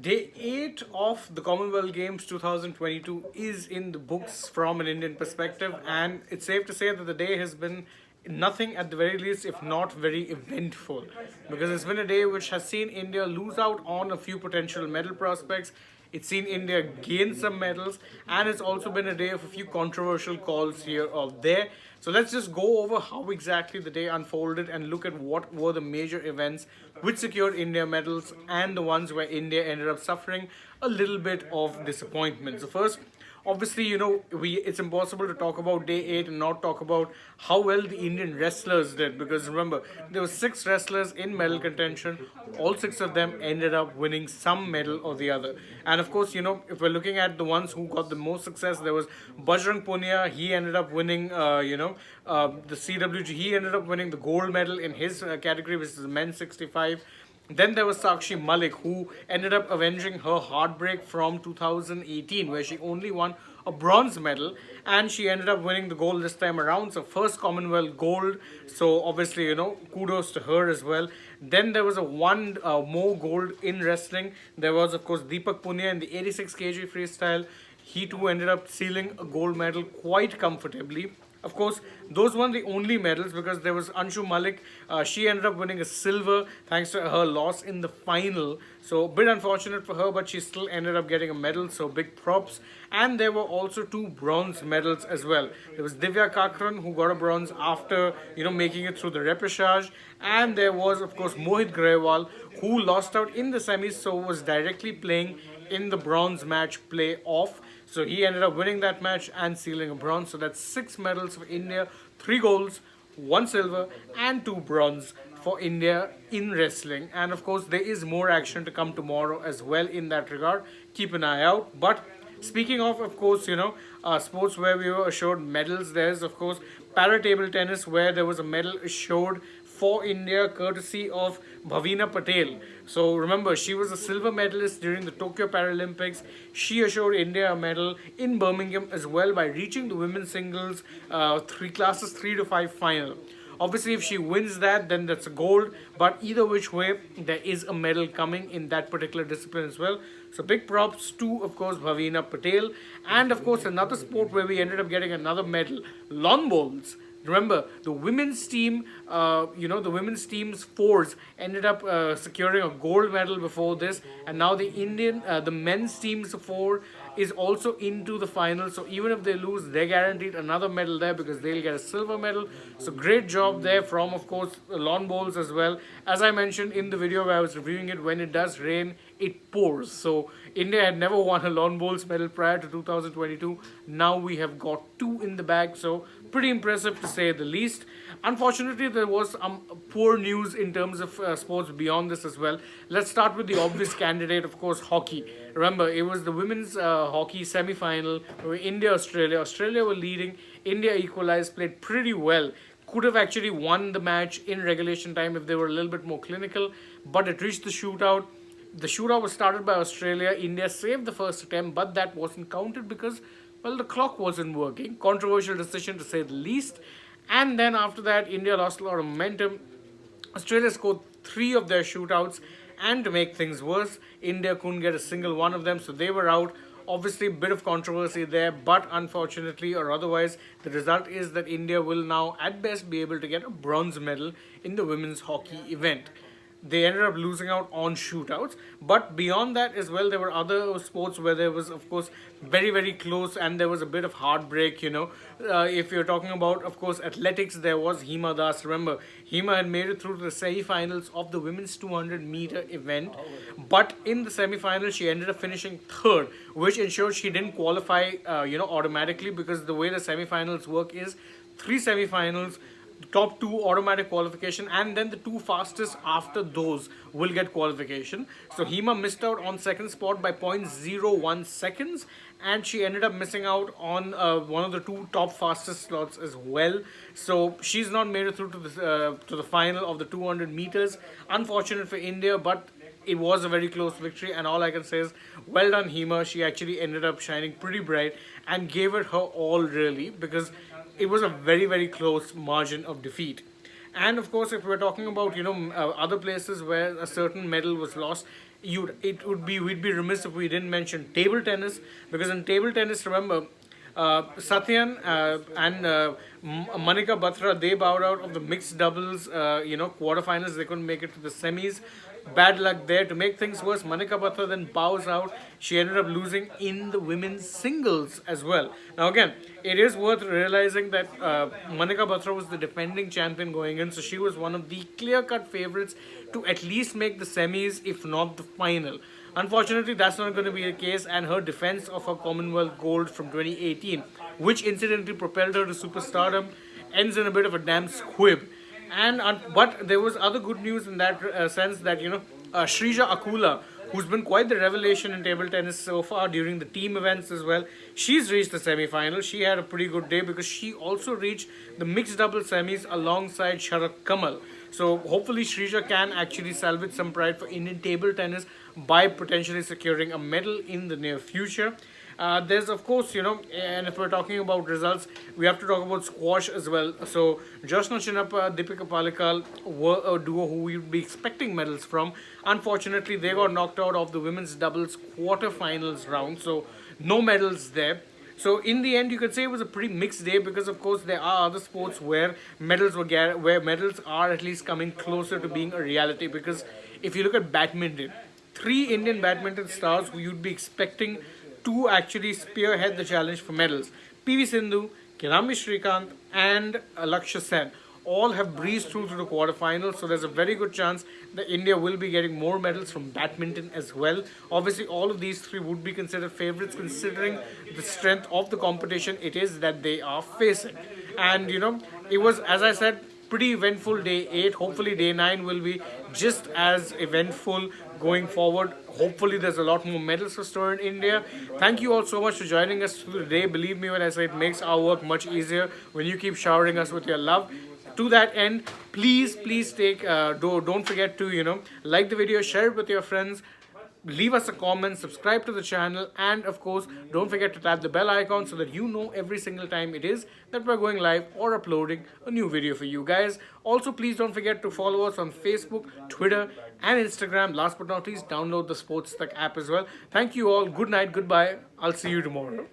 Day 8 of the Commonwealth Games 2022 is in the books from an Indian perspective, and it's safe to say that the day has been nothing at the very least, if not very eventful. Because it's been a day which has seen India lose out on a few potential medal prospects. It's seen India gain some medals, and it's also been a day of a few controversial calls here or there. So let's just go over how exactly the day unfolded and look at what were the major events which secured India medals and the ones where India ended up suffering a little bit of disappointment. So first, obviously, we it's impossible to talk about day 8 and not talk about how well the Indian wrestlers did, because remember, there were 6 wrestlers in medal contention. All 6 of them ended up winning some medal or the other. And of course, if we're looking at the ones who got the most success, there was Bajrang Punia. He ended up winning the CWG. He ended up winning the gold medal in his category, which is men's 65. Then there was Sakshi Malik, who ended up avenging her heartbreak from 2018, where she only won a bronze medal, and she ended up winning the gold this time around. So, first Commonwealth gold. So, obviously, kudos to her as well. Then there was a one more gold in wrestling. There was, of course, Deepak Punia in the 86 kg freestyle. He too ended up sealing a gold medal quite comfortably. Of course, those weren't the only medals, because there was Anshu Malik. She ended up winning a silver thanks to her loss in the final. So, a bit unfortunate for her, but she still ended up getting a medal. So, big props. And there were also 2 bronze medals as well. There was Divya Kakran, who got a bronze after making it through the repechage, and there was, of course, Mohit Grewal, who lost out in the semis, so was directly playing in the bronze match play off. So he ended up winning that match and sealing a bronze. So that's 6 medals for India, 3 golds, 1 silver, and 2 bronze for India in wrestling. And of course, there is more action to come tomorrow as well in that regard. Keep an eye out. But speaking of course, sports where we were assured medals, there's, of course, para table tennis, where there was a medal assured for India courtesy of Bhavina Patel. So remember, she was a silver medalist during the Tokyo Paralympics. She assured India a medal in Birmingham as well by reaching the women's singles 3 to 5 final. Obviously, if she wins that, then that's a gold. But either which way, there is a medal coming in that particular discipline as well. So big props to, of course, Bhavina Patel. And of course, another sport where we ended up getting another medal, lawn bowls. Remember, the women's team, the women's team's fours ended up securing a gold medal before this, and now the men's team's four is also into the final. So even if they lose, they're guaranteed another medal there, because they'll get a silver medal. So great job there from, of course, the lawn bowls as well. As I mentioned in the video where I was reviewing it, when it does rain, it pours. So India had never won a lawn bowls medal prior to 2022. Now we have got 2 in the bag. So pretty impressive to say the least. Unfortunately, there was some poor news in terms of sports beyond this as well. Let's start with the obvious candidate, of course, hockey. Remember, it was the women's hockey semi-final where Australia were leading. India equalized, played pretty well. Could have actually won the match in regulation time if they were a little bit more clinical, but it reached the shootout. The shootout was started by Australia. India saved the first attempt, but that wasn't counted because, well, the clock wasn't working. Controversial decision to say the least. And then after that, India lost a lot of momentum. Australia scored 3 of their shootouts, and to make things worse, India couldn't get a single one of them, so they were out. Obviously, a bit of controversy there, but unfortunately or otherwise, the result is that India will now, at best, be able to get a bronze medal in the women's hockey event. They ended up losing out on shootouts, but beyond that as well, there were other sports where there was, of course, very, very close, and there was a bit of heartbreak. If you're talking about, of course, athletics, there was Hima Das. Remember, Hima had made it through to the semi-finals of the women's 200-meter event, but in the semi-final she ended up finishing 3rd, which ensured she didn't qualify automatically, because the way the semi-finals work is 3 semi-finals, top 2 automatic qualification, and then the 2 fastest after those will get qualification. So Hima missed out on 2nd spot by 0.01 seconds, and she ended up missing out on one of the 2 top fastest slots as well. So she's not made it through to the final of the 200 meters. Unfortunate for India, but it was a very close victory, and all I can say is well done, Hima. She actually ended up shining pretty bright and gave it her all, really, because it was a very, very close margin of defeat. And of course, if we're talking about other places where a certain medal was lost, we'd be remiss if we didn't mention table tennis, because in table tennis, remember, Satyan and Manika Batra, they bowed out of the mixed doubles quarterfinals. They couldn't make it to the semis. Bad luck there. To make things worse, Manika Batra then bows out. She ended up losing in the women's singles as well. Now again, it is worth realizing that Manika Batra was the defending champion going in, so she was one of the clear-cut favorites to at least make the semis, if not the final. Unfortunately, that's not going to be the case, and her defense of her Commonwealth gold from 2018, which incidentally propelled her to superstardom, ends in a bit of a damn squib. But there was other good news in that sense, that Shrija Akula, who's been quite the revelation in table tennis so far during the team events as well, she's reached the semi-final. She had a pretty good day because she also reached the mixed double semis alongside Sharat Kamal. So hopefully Shrija can actually salvage some pride for Indian table tennis by potentially securing a medal in the near future. There's of course, and if we're talking about results, we have to talk about squash as well. So Joshna Chinappa, Deepika Palikal were a duo who we would be expecting medals from. Unfortunately, they got knocked out of the women's doubles quarterfinals round, so no medals there. So in the end, you could say it was a pretty mixed day, because of course there are other sports where where medals are at least coming closer to being a reality. Because if you look at badminton, 3 Indian badminton stars who you'd be expecting to actually spearhead the challenge for medals, PV Sindhu, Kirami Shrikant, and Lakshya Sen, all have breezed through to the quarterfinals. So there's a very good chance that India will be getting more medals from badminton as well. Obviously, all of these 3 would be considered favorites considering the strength of the competition it is that they are facing. And it was, as I said, pretty eventful day 8. Hopefully day 9 will be just as eventful going forward. Hopefully there's a lot more medals to store in India. Thank you all so much for joining us today. Believe me when I say it makes our work much easier when you keep showering us with your love. To that end, please don't forget to like the video, share it with your friends, leave us a comment, subscribe to the channel, and of course don't forget to tap the bell icon so that you know every single time it is that we're going live or uploading a new video for you guys. Also, please don't forget to follow us on Facebook, Twitter, and Instagram. Last but not least, download the AajTak app as well. Thank you all. Good night, goodbye. I'll see you tomorrow.